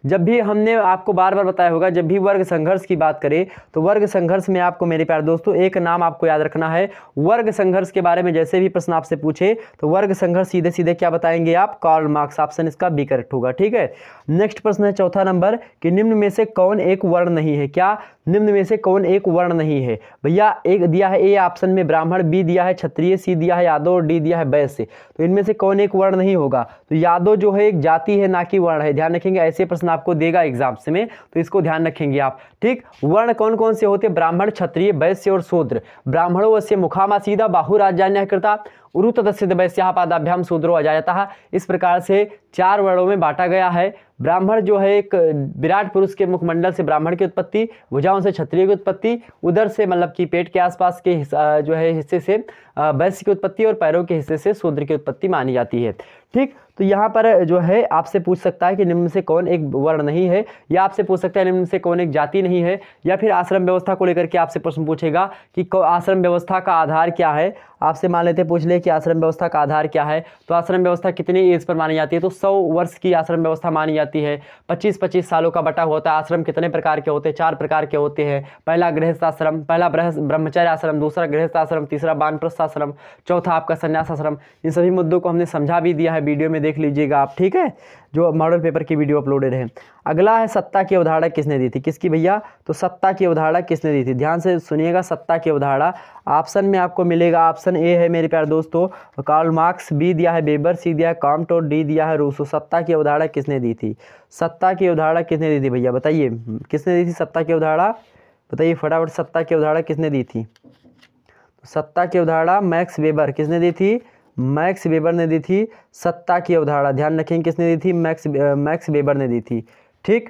जब भी हमने आपको बार बार बताया होगा, जब भी वर्ग संघर्ष की बात करें तो वर्ग संघर्ष में आपको मेरे प्यारे दोस्तों एक नाम आपको याद रखना है। वर्ग संघर्ष के बारे में जैसे भी प्रश्न आपसे पूछे तो वर्ग संघर्ष सीधे सीधे क्या बताएंगे आप? Karl Marx. ऑप्शन इसका बी करेक्ट होगा। ठीक है। नेक्स्ट प्रश्न है चौथा नंबर, कि निम्न में से कौन एक वर्ण नहीं है? क्या निम्न में से कौन एक वर्ण नहीं है? भैया एक दिया है ए ऑप्शन में ब्राह्मण, बी दिया है क्षत्रिय, सी दिया है यादव और डी दिया है वैश्य। तो इनमें से कौन एक वर्ण नहीं होगा? तो यादव जो है एक जाति है, ना कि वर्ण है। ध्यान रखेंगे, ऐसे प्रश्न आपको देगा एग्जाम्स में, तो इसको ध्यान रखेंगे आप। ठीक, वर्ण कौन कौन से होते हैं? ब्राह्मण, क्षत्रिय, वैश्य और शूद्र। ब्राह्मणों वैश्य मुखामा सीधा बाहुराज्यान्य कृता उरु तदस्य वैश्याः पादाभ्याम शूद्रो अजायतः। इस प्रकार से 4 वर्णों में बांटा गया है। ब्राह्मण जो है एक विराट पुरुष के मुखमंडल से ब्राह्मण की उत्पत्ति, भुजाओं से क्षत्रिय की उत्पत्ति, उधर से मतलब कि पेट के आसपास के जो है हिस्से से वैश्य की उत्पत्ति और पैरों के हिस्से से शूद्र की उत्पत्ति मानी जाती है। ठीक, तो यहाँ पर जो है आपसे पूछ सकता है कि निम्न से कौन एक वर्ण नहीं है, या आपसे पूछ सकता है निम्न से कौन एक जाति नहीं है, या फिर आश्रम व्यवस्था को लेकर के आपसे प्रश्न पूछेगा कि आश्रम व्यवस्था का आधार क्या है। आपसे मान लेते पूछ ले कि आश्रम व्यवस्था का आधार क्या है, तो आश्रम व्यवस्था कितनी एज पर मानी जाती है? तो 100 वर्ष की आश्रम व्यवस्था मानी जाती है। 25-25 सालों का बटा होता है। आश्रम कितने प्रकार के होते हैं? 4 प्रकार के होते हैं। पहला गृहस्थ आश्रम, पहला ब्रह्मचर्य आश्रम, दूसरा गृहस्थ आश्रम, तीसरा वानप्रस्थ आश्रम, चौथा आपका संन्यास आश्रम। इन सभी मुद्दों को हमने समझा भी दिया है, वीडियो में देख लीजिएगा आप। ठीक है, जो मॉडल पेपर की वीडियो अपलोडेड है। अगला है सत्ता की अवधारणा किसने दी थी? किसकी भैया? तो सत्ता की अवधारणा किसने दी थी? ध्यान से सुनिएगा, सत्ता की अवधारणा ऑप्शन में आपको मिलेगा। ऑप्शन ए है मेरे प्यारे दोस्तों कार्ल मार्क्स, बी दिया है वेबर, सी दिया है कांट और डी दिया है रूसो। सत्ता की अवधारणा किसने दी थी? सत्ता की अवधारणा किसने दी थी भैया? बताइए किसने दी थी सत्ता की अवधारणा? बताइए फटाफट, सत्ता की अवधारणा किसने दी थी? सत्ता की अवधारणा मैक्स वेबर। किसने दी थी? मैक्स वेबर ने दी थी सत्ता की अवधारणा। ध्यान रखेंगे किसने दी थी? मैक्स वेबर ने दी थी। ठीक,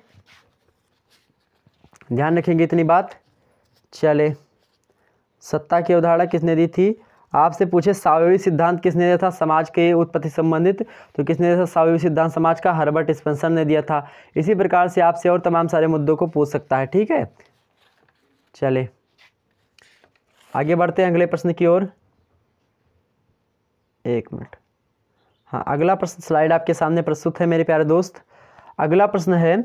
ध्यान रखेंगे इतनी बात। चले, सत्ता की अवधारणा किसने दी थी? आपसे पूछे सावयवी सिद्धांत किसने दिया था समाज के उत्पत्ति संबंधित? तो किसने दिया था सावयवी सिद्धांत समाज का? हर्बर्ट स्पेंसर ने दिया था। इसी प्रकार से आपसे और तमाम सारे मुद्दों को पूछ सकता है। ठीक है, चले आगे बढ़ते हैं अगले प्रश्न की ओर। एक मिनट, हाँ, अगला प्रश्न स्लाइड आपके सामने प्रस्तुत है मेरे प्यारे दोस्त। अगला प्रश्न है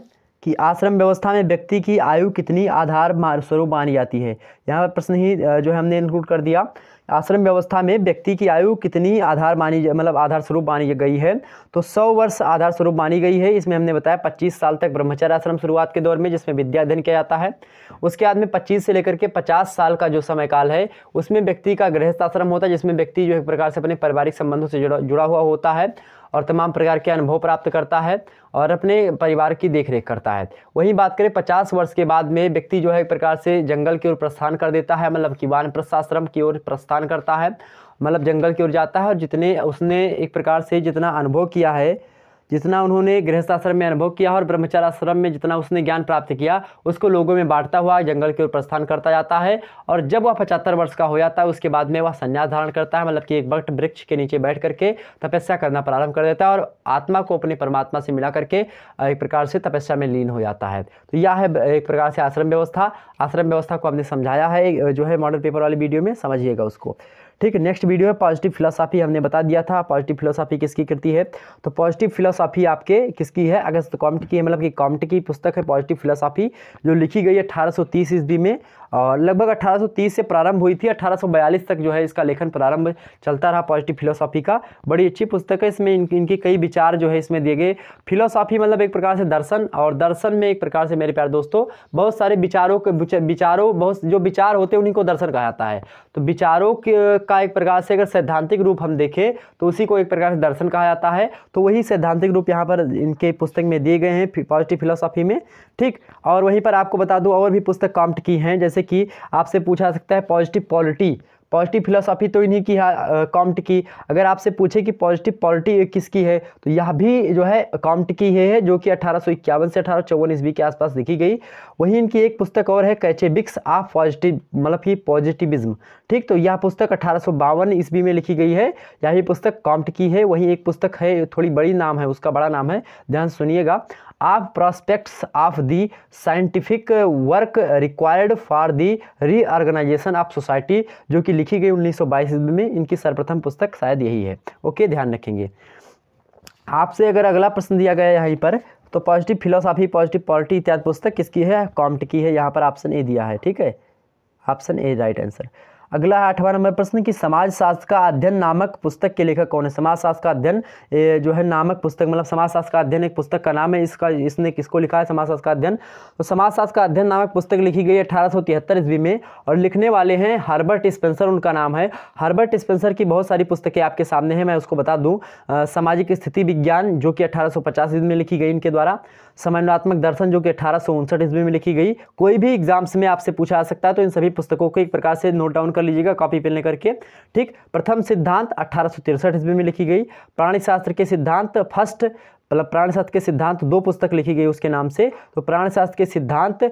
कि आश्रम व्यवस्था में व्यक्ति की आयु कितनी आधार स्वरूप मानी जाती है? यहाँ पर प्रश्न ही जो है हमने इंक्लूड कर दिया। आश्रम व्यवस्था में व्यक्ति की आयु कितनी आधार स्वरूप मानी गई है? तो 100 वर्ष आधार स्वरूप मानी गई है। इसमें हमने बताया 25 साल तक ब्रह्मचर्य आश्रम शुरुआत के दौर में, जिसमें विद्या अध्ययन किया जाता है। उसके बाद में 25 से लेकर के 50 साल का जो समय काल है उसमें व्यक्ति का गृहस्थ आश्रम होता है, जिसमें व्यक्ति जो एक प्रकार से अपने पारिवारिक संबंधों से जुड़ा हुआ होता है और तमाम प्रकार के अनुभव प्राप्त करता है और अपने परिवार की देखरेख करता है। वहीं बात करें 50 वर्ष के बाद में व्यक्ति जो है एक प्रकार से जंगल की ओर प्रस्थान कर देता है, मतलब कि वानप्रस्थ आश्रम की ओर प्रस्थान करता है, मतलब जंगल की ओर जाता है और जितने उसने एक प्रकार से जितना अनुभव किया है, जितना उन्होंने गृहस्थाश्रम में अनुभव किया और ब्रह्मचर्य आश्रम में जितना उसने ज्ञान प्राप्त किया उसको लोगों में बांटता हुआ जंगल की ओर प्रस्थान करता जाता है। और जब वह 75 वर्ष का हो जाता है उसके बाद में वह संन्यास धारण करता है, मतलब कि एक वट वृक्ष के नीचे बैठ करके तपस्या करना प्रारंभ कर देता है और आत्मा को अपने परमात्मा से मिला करके एक प्रकार से तपस्या में लीन हो जाता है। तो यह है एक प्रकार से आश्रम व्यवस्था। आश्रम व्यवस्था को हमने समझाया है जो है मॉडल पेपर वाली वीडियो में, समझिएगा उसको। ठीक है, नेक्स्ट वीडियो है पॉजिटिव फिलोसॉफी। हमने बता दिया था पॉजिटिव फिलोसॉफी किसकी कृति है। तो पॉजिटिव फिलोसॉफी आपके किसकी है, अगस्त कॉम्ट की है, मतलब कि कॉम्ट की पुस्तक है पॉजिटिव फिलोसॉफी, जो लिखी गई है 1830 ईस्वी में और लगभग 1830 से प्रारंभ हुई थी। 1842 तक जो है इसका लेखन प्रारंभ चलता रहा पॉजिटिव फिलोसॉफी का। बड़ी अच्छी पुस्तक है, इसमें इनके कई विचार जो है इसमें दिए गए। फिलोसॉफी मतलब एक प्रकार से दर्शन, और दर्शन में एक प्रकार से मेरे प्यारे दोस्तों बहुत सारे विचारों बहुत जो विचार होते हैं उन्हीं को दर्शन कहा जाता है। तो विचारों का एक प्रकार से अगर सैद्धांतिक रूप हम देखें तो उसी को एक प्रकार से दर्शन कहा जाता है। तो वही सैद्धांतिक रूप यहाँ पर इनके पुस्तक में दिए गए हैं पॉजिटिव फिलोसॉफी में। ठीक, और वहीं पर आपको बता दूं और भी पुस्तक कॉम्ट की हैं, जैसे कि आपसे पूछा जा सकता है पॉजिटिव पॉलिटी। पॉजिटिव फिलोसॉफी तो इन्हीं की है कॉम्ट की। अगर आपसे पूछे कि पॉजिटिव पॉलिटी किसकी है तो यह भी जो है कॉम्ट की है, जो कि 1851 से 1854 ईस्वी के आसपास लिखी गई। वहीं इनकी एक पुस्तक और है कैचेबिक्स ऑफ पॉजिटिव, मतलब कि पॉजिटिविज्म। ठीक, तो यह पुस्तक 1852 ईस्वी में लिखी गई है, यह भी पुस्तक कॉम्ट की है। वहीं एक पुस्तक है, थोड़ी बड़ी नाम है उसका, बड़ा नाम है, ध्यान सुनिएगा, of prospects of the scientific work required for the reorganisation of society, जो कि लिखी गई 1922 ईस्वी में। इनकी सर्वप्रथम पुस्तक शायद यही है। ओके, ध्यान रखेंगे। आपसे अगर अगला प्रश्न दिया गया है यहाँ पर, तो पॉजिटिव फिलोसॉफी, पॉजिटिव पॉलिटी इत्यादि पुस्तक किसकी है, कॉम्ट की है। यहाँ पर ऑप्शन ए दिया है। ठीक है, ऑप्शन ए राइट आंसर। अगला 8वां नंबर प्रश्न कि समाज शास्त्र का अध्ययन नामक पुस्तक के लेखक कौन है। समाज शास्त्र का अध्ययन जो है नामक पुस्तक, मतलब समाज शास्त्र का अध्ययन एक पुस्तक का नाम है। इसने किसको लिखा है, समाज शास्त्र का अध्ययन। तो समाज शास्त्र का अध्ययन नामक पुस्तक लिखी गई 1873 ईस्वी में और लिखने वाले हैं हर्बर्ट स्पेंसर, उनका नाम है। हर्बर्ट स्पेंसर की बहुत सारी पुस्तकें आपके सामने हैं, मैं उसको बता दूं। सामाजिक स्थिति विज्ञान जो कि 1850 ईस्वी में लिखी गई इनके द्वारा। समन्वयात्मक दर्शन जो कि 1859 ईस्वी में लिखी गई। कोई भी एग्जाम्स में आपसे पूछा जा सकता है, तो इन सभी पुस्तकों को एक प्रकार से नोट डाउन कर लीजिएगा कॉपी पेन करके। ठीक, प्रथम सिद्धांत 1863 ईस्वी में लिखी गई। प्राणीशास्त्र के सिद्धांत फर्स्ट, मतलब प्राणशास्त्र के सिद्धांत 2 पुस्तक लिखी गई उसके नाम से। तो प्राणशास्त्र के सिद्धांत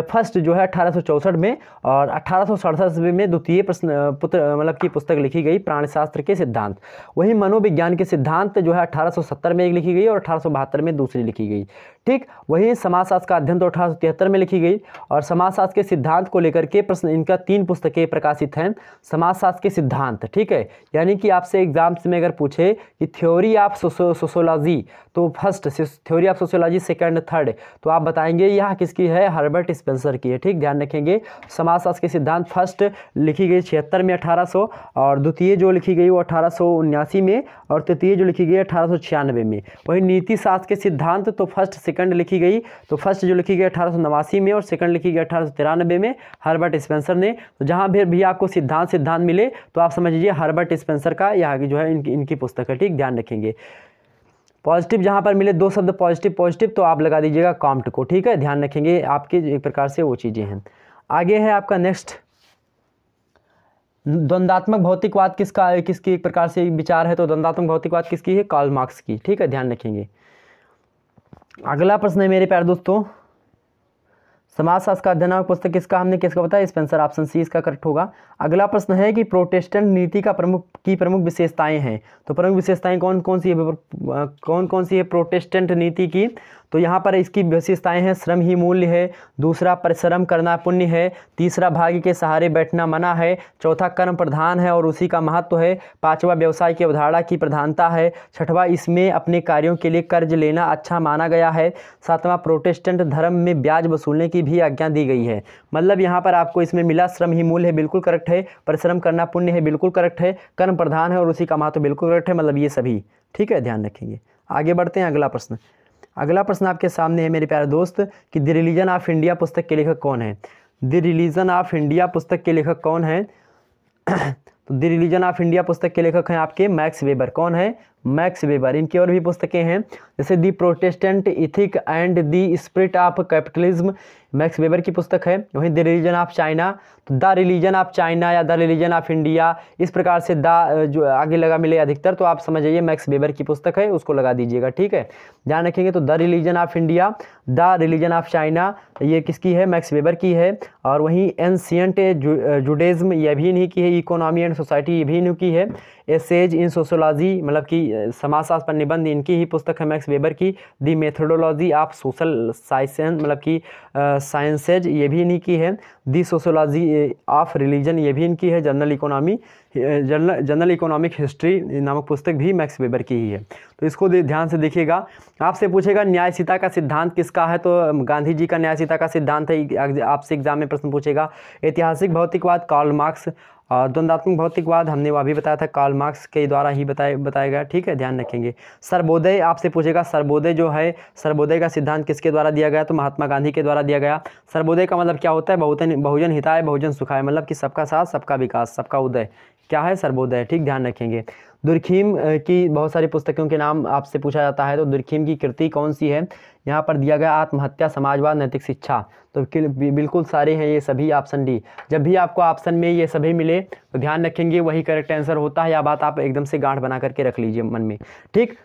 फर्स्ट जो है 1864 में और 1867 ईस्वी में द्वितीय मतलब की पुस्तक लिखी गई प्राणशास्त्र के सिद्धांत। वही मनोविज्ञान के सिद्धांत जो है 1870 में एक लिखी गई और 1872 में दूसरी लिखी गई। ठीक, वही समाजशास्त्र का अध्ययन तो 1873 में लिखी गई और समाजशास्त्र के सिद्धांत को लेकर के प्रश्न इनका 3 पुस्तकें प्रकाशित हैं। समाजशास्त्र के सिद्धांत, ठीक है, यानी कि आपसे एग्जाम्स में अगर पूछे कि थ्योरी ऑफ सोशियोलॉजी, तो first theory of sociology second third, तो आप बताएंगे यह किसकी है, हर्बर्ट स्पेंसर की है। ठीक, ध्यान रखेंगे। समाजशास्त्र के सिद्धांत फर्स्ट लिखी गई 76 में 1800 और द्वितीय जो लिखी गई वो 1879 में और तृतीय जो लिखी गई 1896 में। वही नीति शास्त्र के सिद्धांत तो फर्स्ट सेकंड लिखी गई, तो फर्स्ट जो लिखी गई 1889 में और सेकंड लिखी गई 1893 में हर्बर्ट स्पेंसर ने। तो जहाँ भी आपको सिद्धांत मिले तो आप समझ लीजिए हर्बर्ट स्पेंसर का यहाँ की जो है इनकी पुस्तक है। ठीक, ध्यान रखेंगे। पॉजिटिव जहाँ पर मिले 2 शब्द पॉजिटिव तो आप लगा दीजिएगा कॉम्ट को। ठीक है, ध्यान रखेंगे, आपके एक प्रकार से वो चीज़ें हैं। आगे है आपका नेक्स्ट द्वंद्वात्मक भौतिकवाद किसकी एक प्रकार से विचार है। तो द्वंद्वात्मक भौतिकवाद किसकी है, कार्ल मार्क्स की। ठीक है, ध्यान रखेंगे। अगला प्रश्न है मेरे प्यारे दोस्तों, समाजशास्त्र का अध्ययन पुस्तक किसका बताया, स्पेंसर, ऑप्शन सी इसका करेक्ट होगा। अगला प्रश्न है कि प्रोटेस्टेंट नीति का प्रमुख विशेषताएं हैं। तो प्रमुख विशेषताएं कौन कौन सी है प्रोटेस्टेंट नीति की। तो यहाँ पर इसकी विशेषताएं हैं, श्रम ही मूल्य है, दूसरा परिश्रम करना पुण्य है, तीसरा भाग्य के सहारे बैठना मना है, चौथा कर्म प्रधान है और उसी का महत्व है, पांचवा व्यवसाय की अवधारणा की प्रधानता है, छठवां इसमें अपने कार्यों के लिए कर्ज लेना अच्छा माना गया है, सातवां प्रोटेस्टेंट धर्म में ब्याज वसूलने की भी आज्ञा दी गई है। मतलब यहाँ पर आपको इसमें मिला, श्रम ही मूल्य है बिल्कुल करेक्ट है, परिश्रम करना पुण्य है बिल्कुल करेक्ट है, कर्म प्रधान है और उसी का महत्व बिल्कुल करेक्ट है, मतलब ये सभी। ठीक है, ध्यान रखेंगे। आगे बढ़ते हैं। अगला प्रश्न आपके सामने है मेरे प्यारे दोस्त कि द रिलीजन ऑफ इंडिया पुस्तक के लेखक कौन है। द रिलीजन ऑफ इंडिया पुस्तक के लेखक कौन है। तो द रिलीजन ऑफ इंडिया पुस्तक के लेखक हैं आपके मैक्स वेबर। कौन है, मैक्स वेबर। इनकी और भी पुस्तकें हैं, जैसे the Protestant ethic and the spirit of capitalism, Max Weber की पुस्तक है। वहीं द रिलीजन ऑफ चाइना, तो द रिलीजन ऑफ चाइना या द रिलीजन ऑफ इंडिया, इस प्रकार से द जो आगे लगा मिले अधिकतर, तो आप समझ जाइए मैक्स वेबर की पुस्तक है, उसको लगा दीजिएगा, ठीक है, ध्यान रखेंगे। तो the religion of India, the religion of China, ये किसकी है, मैक्स वेबर की है। और वहीं एंशियंट जुडाइज्म, ये भी इन्हीं की है। इकोनॉमी एंड सोसाइटी, ये भी इन्हीं की है। एसेज इन सोशोलॉजी, मतलब कि समाजशास्त्र पर निबंध, इनकी ही पुस्तक है मैक्स वेबर की। दी मेथोडोलॉजी ऑफ सोशल साइंस, मतलब कि साइंसेज, ये भी इन्हीं की है। दी सोशोलॉजी ऑफ रिलीजन, ये भी इनकी है। जनरल इकोनॉमिक हिस्ट्री नामक पुस्तक भी मैक्स वेबर की ही है। तो इसको ध्यान से देखिएगा। आपसे पूछेगा न्यायशीता का सिद्धांत किसका है, तो गांधी जी का न्यायशीता का सिद्धांत है, आपसे एग्जाम में प्रश्न पूछेगा। ऐतिहासिक भौतिकवाद कार्ल मार्क्स, और द्वंद्वात्मक भौतिकवाद हमने वह भी बताया था, कार्ल मार्क्स के द्वारा ही बताया गया, ठीक है, ध्यान रखेंगे। सर्वोदय आपसे पूछेगा, सर्वोदय जो है, सर्वोदय का सिद्धांत किसके द्वारा दिया गया, तो महात्मा गांधी के द्वारा दिया गया। सर्वोदय का मतलब क्या होता है, बहुजन हिताय बहुजन सुखाय, मतलब कि सबका साथ सबका विकास सबका उदय, क्या है, सर्वोदय, ठीक, ध्यान रखेंगे। दुर्खीम की बहुत सारी पुस्तकों के नाम आपसे पूछा जाता है, तो दुर्खीम की कृति कौन सी है, यहाँ पर दिया गया आत्महत्या, समाजवाद, नैतिक शिक्षा, तो बिल्कुल सारे हैं ये सभी, ऑप्शन डी। जब भी आपको ऑप्शन में ये सभी मिले तो ध्यान रखेंगे वही करेक्ट आंसर होता है, या बात आप एकदम से गांठ बना करके रख लीजिए मन में, ठीक।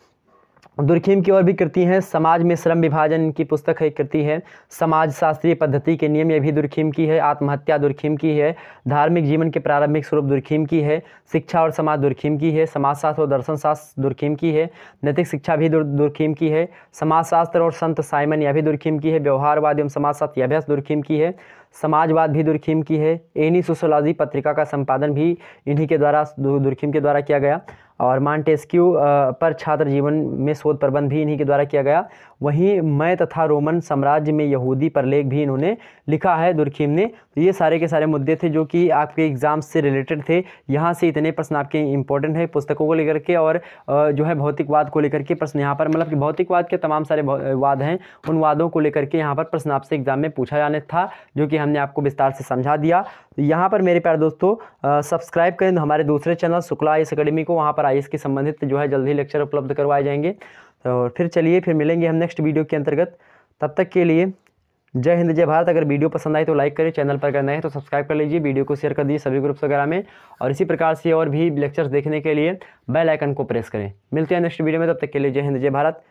दुर्खीम की और भी कृति हैं, समाज में श्रम विभाजन की पुस्तक है, कृति है। समाज शास्त्रीय पद्धति के नियम, ये भी दुर्खीम की है। आत्महत्या दुर्खीम की है। धार्मिक जीवन के प्रारंभिक स्वरूप दुर्खीम की है। शिक्षा और समाज दुर्खीम की है। समाजशास्त्र और दर्शन शास्त्र दुर्खीम की है। नैतिक शिक्षा भी दुर्खीम की है। समाजशास्त्र और संत साइमन, यह भी दुर्खीम की है। व्यवहारवाद एवं समाजशास्त्र, यह भी दुर्खीम की है। समाजवाद भी दुर्खीम की है। एनी सोशोलॉजी पत्रिका का संपादन भी इन्हीं के द्वारा, दुर्खीम के द्वारा किया गया। और मॉन्टेस्क्यू पर छात्र जीवन में शोध प्रबंध भी इन्हीं के द्वारा किया गया। वहीं मैं तथा रोमन साम्राज्य में यहूदी पर लेख भी इन्होंने लिखा है, दुर्खीम ने। तो ये सारे के सारे मुद्दे थे जो कि आपके एग्जाम से रिलेटेड थे। यहाँ से इतने प्रश्न आपके इंपॉर्टेंट है पुस्तकों को लेकर के, और जो है भौतिकवाद को लेकर के प्रश्न यहाँ पर, मतलब कि भौतिकवाद के तमाम सारे वाद हैं, उन वादों को लेकर के यहाँ पर प्रश्न आपसे एग्जाम में पूछा जाने था, जो कि हमने आपको विस्तार से समझा दिया। तो यहाँ पर मेरे प्यारे दोस्तों सब्सक्राइब करें हमारे दूसरे चैनल शुक्ला आईएएस अकेडमी को, वहाँ पर आईएएस के संबंधित जो है जल्द ही लेक्चर उपलब्ध करवाए जाएंगे। तो फिर चलिए, फिर मिलेंगे हम नेक्स्ट वीडियो के अंतर्गत। तब तक के लिए जय हिंद जय भारत। अगर वीडियो पसंद आए तो लाइक करें, चैनल पर करना है तो सब्सक्राइब कर लीजिए, वीडियो को शेयर कर दीजिए सभी ग्रुप्स वगैरह में, और इसी प्रकार से और भी लेक्चर्स देखने के लिए बेल आइकन को प्रेस करें। मिलते हैं नेक्स्ट वीडियो में, तब तक के लिए जय हिंद जय भारत,